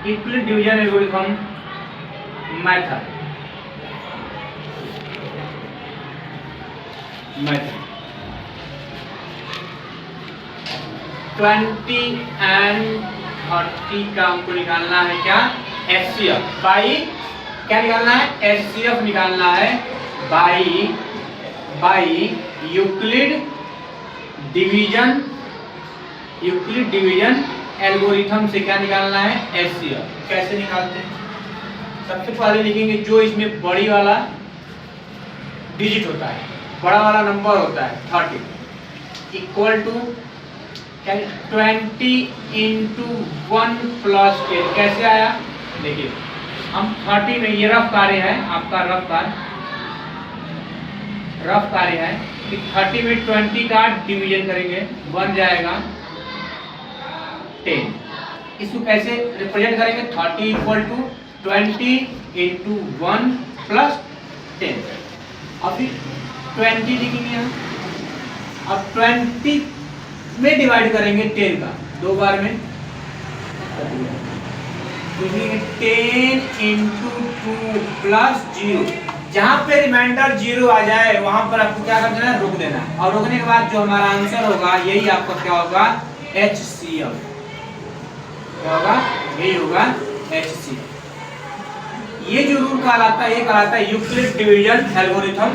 Euclid division algorithm method 20 and 30 का हमको निकालना है क्या, HCF बाई, क्या निकालना है, HCF निकालना है बाई यूक्लिड डिवीजन एल्गोरिथम से क्या निकालना है, HCF। कैसे निकालते हैं, सबसे पहले लिखेंगे जो इसमें बड़ी वाला डिजिट होता है, बड़ा वाला नंबर होता है 30 इक्वल टू 20 इंटू 1 प्लस 10। कैसे आया देखिए, हम 30 में, ये रफ कार्य है आपका, रफ कार्य है कि 30 में 20 का डिवीजन करेंगे, बन जाएगा 10। इसको कैसे रिप्रेजेंट करेंगे, 30 इक्वल टू 20 इंटू 1 प्लस 10। अभी 20 लिखेंगे यहाँ, अब 20 में डिवाइड करेंगे 10 का, दो बार में 10 इंटू 2 प्लस 0। जहां पे रिमाइंडर 0 आ जाए वहां पर आपको क्या कर देना है, रोक देना है, और रोकने के बाद जो हमारा आंसर होगा यही आपका क्या होगा, HCF। क्या होगा, यही होगा HCF। ये जो रूल कहलाता है, ये कहलाता है Euclid division algorithm.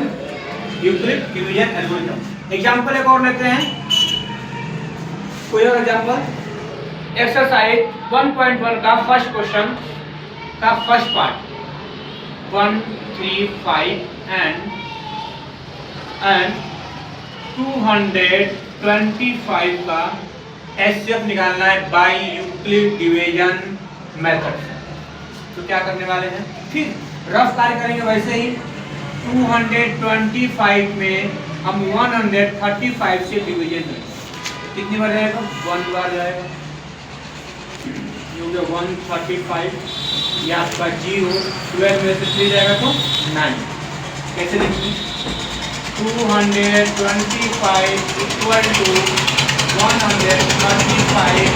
Euclid division algorithm. Example एक और लेते हैं, कोई और एग्जांपल, एक्सरसाइज 1.1 का फर्स्ट क्वेश्चन का फर्स्ट पार्ट 1, 3, 5 एंड 225 का HCF निकालना है बाय यूक्लिड डिवीजन मेथड। तो क्या करने वाले हैं, फिर रफ कार्य करेंगे वैसे ही। 225 में हम 135 से डिवीजन करेंगे, कितनी बार जाएगा, 1 बार जाएगा, ये हो गया 135, ये आपका 0, 12 में से 3 जाएगा तो 9। कैसे लिखेंगे, 225 इक्वल टू 135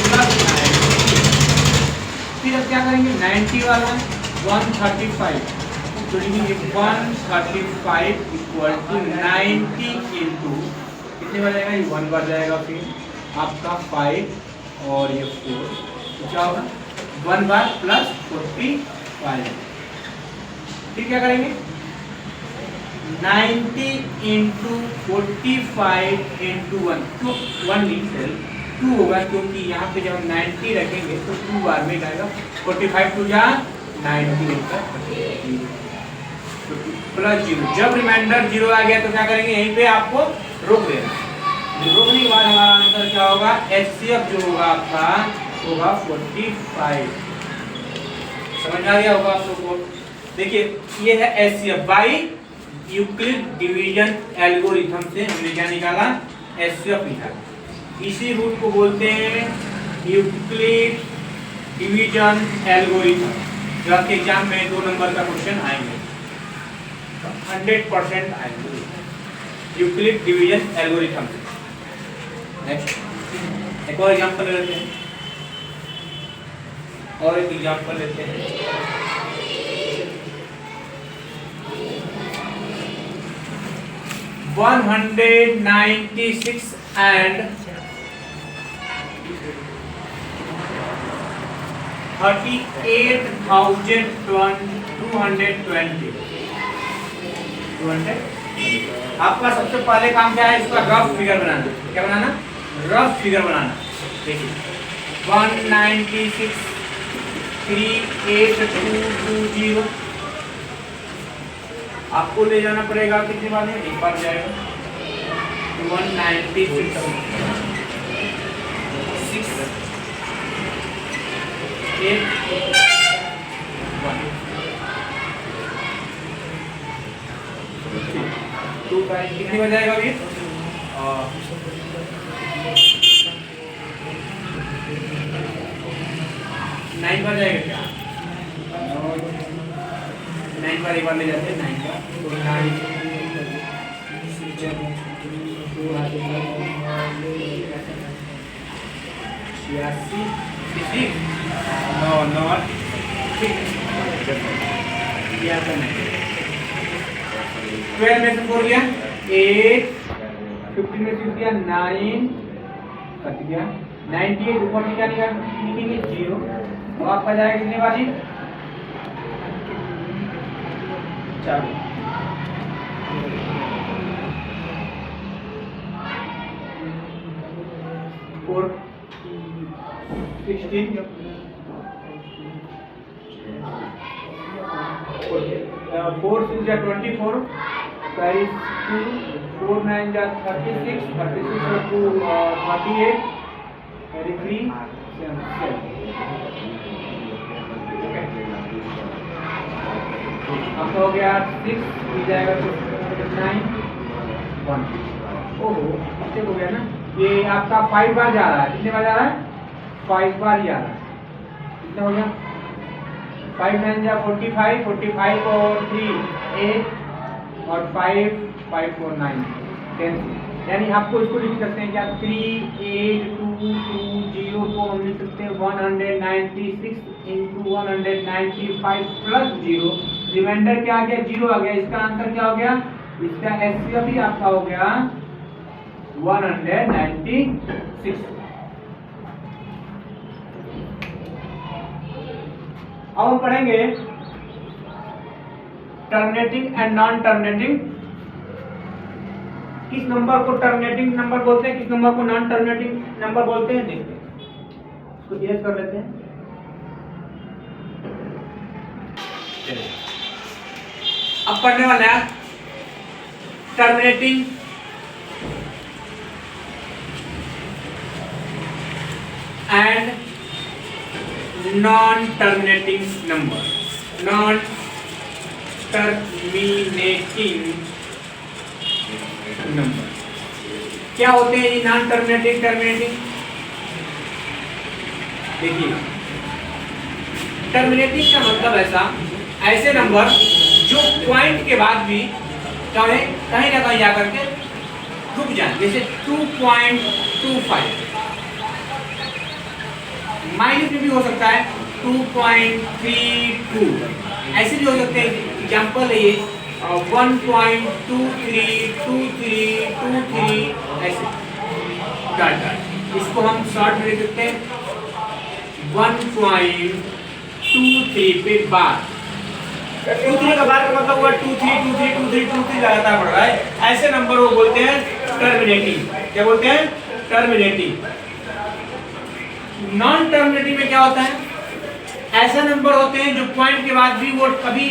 प्लस 9। फिर अब क्या करेंगे, 90 वाला 135 तो लिखेंगे 135 इक्वल टू 90 इंटू, कितने बार जाएगा, ये 1 बार जाएगा, फिर आपका 5 और ये 4, तो क्या होगा 1 बार प्लस 45। फिर क्या करेंगे, 90 इंटू 45 इंटू 1, तो 1 नहीं 2 होगा, क्योंकि यहाँ पे जब हम 90 रखेंगे तो 2 बार में जाएगा, 45 टू जा 90 प्लस 0। जब रिमाइंडर 0 आ गया तो क्या करेंगे, यहीं पे आपको रोक देना। रोकने के बाद हमारा आंसर क्या होगा, HCF जो होगा आपका होगा 45। समझ आ गया होगा आप लोग को। देखिए ये है HCF by Euclid division algorithm से हमने क्या निकाला, HCF निकाला। इसी रूल को बोलते हैं यूक्लिड डिवीजन एल्गोरिथम, जो आपके एग्जाम में 2 नंबर का क्वेश्चन आएंगे, 100% आएंगे यूक्लिड डिवीजन एल्गोरिथम। नेक्स्ट एक और एग्जांपल लेते हैं, और एक एग्जांपल लेते हैं। $196 and 38,220। आपका सबसे पहले काम क्या है, इसका रफ फिगर बनाना। क्या बनाना, रफ फिगर बनाना। देखिए 196 38220 आपको ले जाना पड़ेगा, कितनी बार है, एक बार जाएगा, 196 8 2 का कितनी बार जाएगा अभी, 9 बार जाएगा क्या, 9 बार एक बार ले जाते हैं, 9 बार तो 9 86 नो नॉट 6 12 में से 4 गया 8 15 में से गया 9 कट गया 98 ऊपर में क्या लिखेंगे 0 तो आपका जाएगा कितने बाजी 4 4 16 4 6 जा 24 carries 2 4 9 जा 36 36 और 2 38 carry 3 7 अब हो गया 6 मिल जाएगा तो 9 1 ओहो इससे हो गया ना ये आपका 5 बार जा रहा है कितने बार जा रहा है 5 बार जा रहा है कितना हो गया 5 9 जा 45 45 और 3 8 और 5 5 4 9 10 यानी आपको इसको लिख सकते हैं क्या 3 8 2 2 0 को हम लिख सकते हैं 196 into 195 प्लस 0 रिमाइंडर क्या आ गया 0 आ गया इसका आंसर क्या हो गया इसका एचसीएफ भी आपका हो गया 196 अब हम पढ़ेंगे टर्मिनेटिंग एंड नॉन टर्मिनेटिंग किस नंबर को टर्मिनेटिंग नंबर बोलते हैं किस नंबर को नॉन टर्मिनेटिंग नंबर बोलते हैं देखते हैं इसको क्लियर कर लेते हैं अब पढ़ने वाला है terminating and non terminating number non terminating number क्या होते हैं ये नॉन टर्मिनेटिंग टर्मिनेटिंग देखिए टर्मिनेटिंग का मतलब ऐसे नंबर जो पॉइंट के बाद भी कहीं ना कहीं जाकर के रुक जाए जैसे 2.25 माइनस में भी हो सकता है 2.32 ऐसे भी हो सकते हैं एग्जाम्पल है ये 1.232323 ऐसे डॉट इसको हम शॉर्ट में लिख सकते हैं 1.23 पे बार 23 का बार का मतलब हुआ 23 लगातार बढ़ रहा है ऐसे नंबर वो बोलते हैं टर्मिनेटिंग क्या बोलते हैं टर्मिनेटिंग नॉन टर्मिनेटिंग में क्या होता है ऐसे नंबर होते हैं जो पॉइंट के बाद भी वो कभी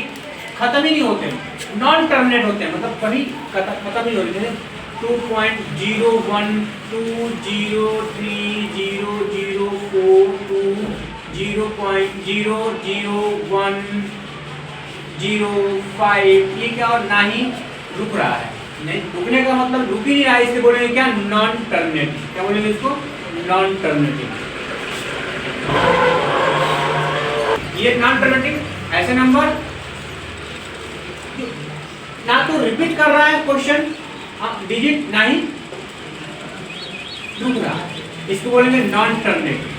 खत्म ही नहीं होते नॉन टर्मिनेट होते हैं मतलब कभी खत्म ही नहीं होते 2.013 0.00105 ये क्या और ना ही रुक रहा है नहीं रुकने का मतलब रुक ही नहीं रहा है इसे बोलेंगे क्या नॉन टर्मिनेटिंग क्या बोलेंगे इसको नॉन टर्मिनेटिंग ये नॉन टर्मिनेटिंग ऐसे नंबर ना तो रिपीट कर रहा है क्वेश्चन डिजिट ना ही रुक रहा है इसको बोलेंगे नॉन टर्मिनेटिंग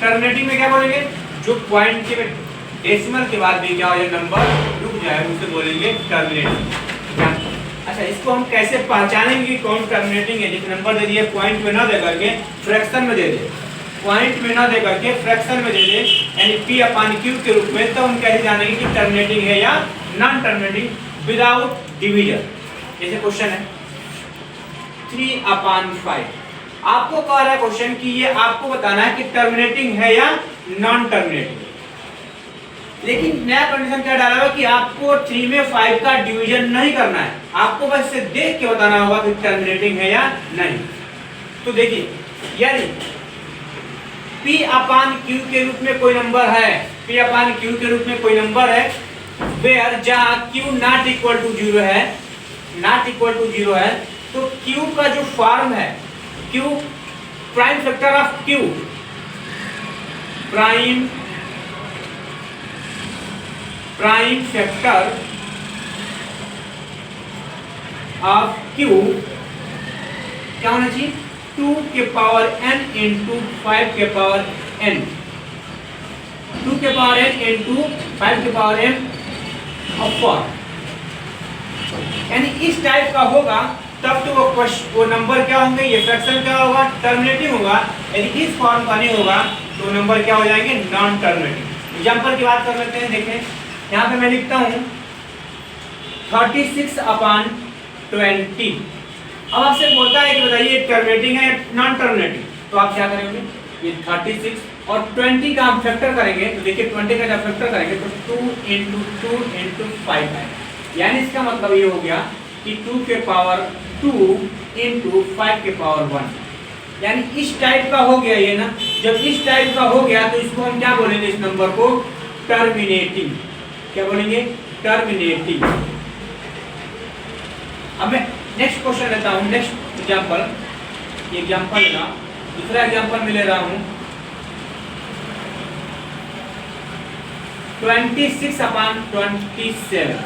टर्मिनेटिंग में क्या बोलेंगे जो पॉइंट के डेसिमल के बाद भी क्या हो जाए नंबर रुक जाए उसे बोलेंगे टर्मिनेटिंग अच्छा इसको हम कैसे पहचानेंगे कि कौन टर्मिनेटिंग है जिस नंबर दे दिए पॉइंट में ना दे करके फ्रैक्शन में दे दे पॉइंट में ना दे करके फ्रैक्शन में दे दे यानी p/q के रूप में तो हम कैसे जानेंगे कि टर्मिनेटिंग है या नॉन टर्मिनेटिंग विदाउट डिवीजन जैसे क्वेश्चन है 3/5 आपको कह रहा है क्वेश्चन कि ये आपको बताना है कि टर्मिनेटिंग है या नॉन टर्मिनेटिंग लेकिन नया कंडीशन क्या डाला हुआ कि आपको 3 में 5 का डिवीजन नहीं करना है आपको बस इसे देख के बताना होगा कि टर्मिनेटिंग है या नहीं तो देखिए यानी p/q के रूप में कोई नंबर है p/q के रूप में कोई नंबर है वेयर जहां q नॉट इक्वल टू 0 है तो q का जो फॉर्म है q prime factor of q prime factor of q क्या होना चाहिए 2 के पावर n into 5 के पावर n 2 के पावर n इंटू 5 के पावर m अपर, यानी इस टाइप का होगा तब तो वो नंबर क्या होंगे, ये फ्रैक्शन क्या होगा, टर्मिनेटिंग होगा। यदि इस फॉर्म का नहीं होगा तो नंबर क्या हो जाएंगे, नॉन टर्मिनेटिंग। एग्जांपल की बात कर लेते हैं, देखें यहाँ पे मैं लिखता हूँ 36/20। अब आपसे बोलता है कि बताइए टर्मिनेटिंग है या नॉन टर्मिनेटिंग, तो आप क्या करेंगे, ये 36 और 20 का हम फैक्टर करेंगे, तो देखिए 20 का जब फैक्टर करेंगे तो 2 × 2 × 5 है, यानी इसका मतलब ये हो गया कि 2 के पावर 2 × 5 के पावर 1, यानी इस टाइप का हो गया ये ना। जब इस टाइप का हो गया तो इसको हम क्या बोलेंगे, इस नंबर को टर्मिनेटिंग। क्या बोलेंगे, टर्मिनेटिंग। अब मैं नेक्स्ट क्वेश्चन लेता हूँ, नेक्स्ट एग्जांपल, ये एग्जांपल लेना, दूसरा एग्जांपल मैं ले रहा हूँ 26/27।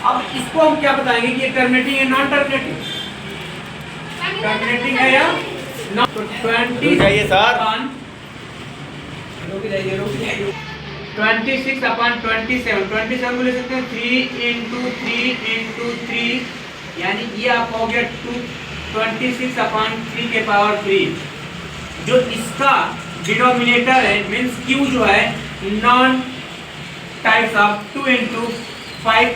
अब इसको हम क्या बताएंगे कि ये टर्मिनेटिंग है नॉन टर्मिनेटिंग, टर्मिनेटिंग है या नॉन। तो 26/27 को ले सकते हैं 3 × 3 × 3, यानी ये आपका हो गया 26/3 के पावर 3। जो इसका डिनोमिनेटर है मींस क्यू जो है नॉन टाइप्स ऑफ 2 × 5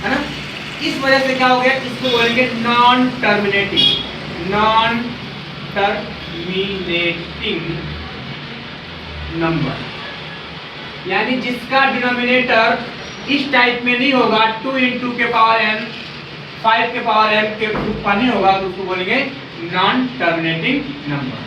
है ना। इस वजह से क्या हो गया, इसको बोलेंगे non terminating, non terminating number, यानी जिसका डिनोमिनेटर इस टाइप में नहीं होगा, 2 × के पावर n 5 के पावर m के रूप का नहीं होगा, तो उसको बोलेंगे नॉन टर्मिनेटिंग नंबर।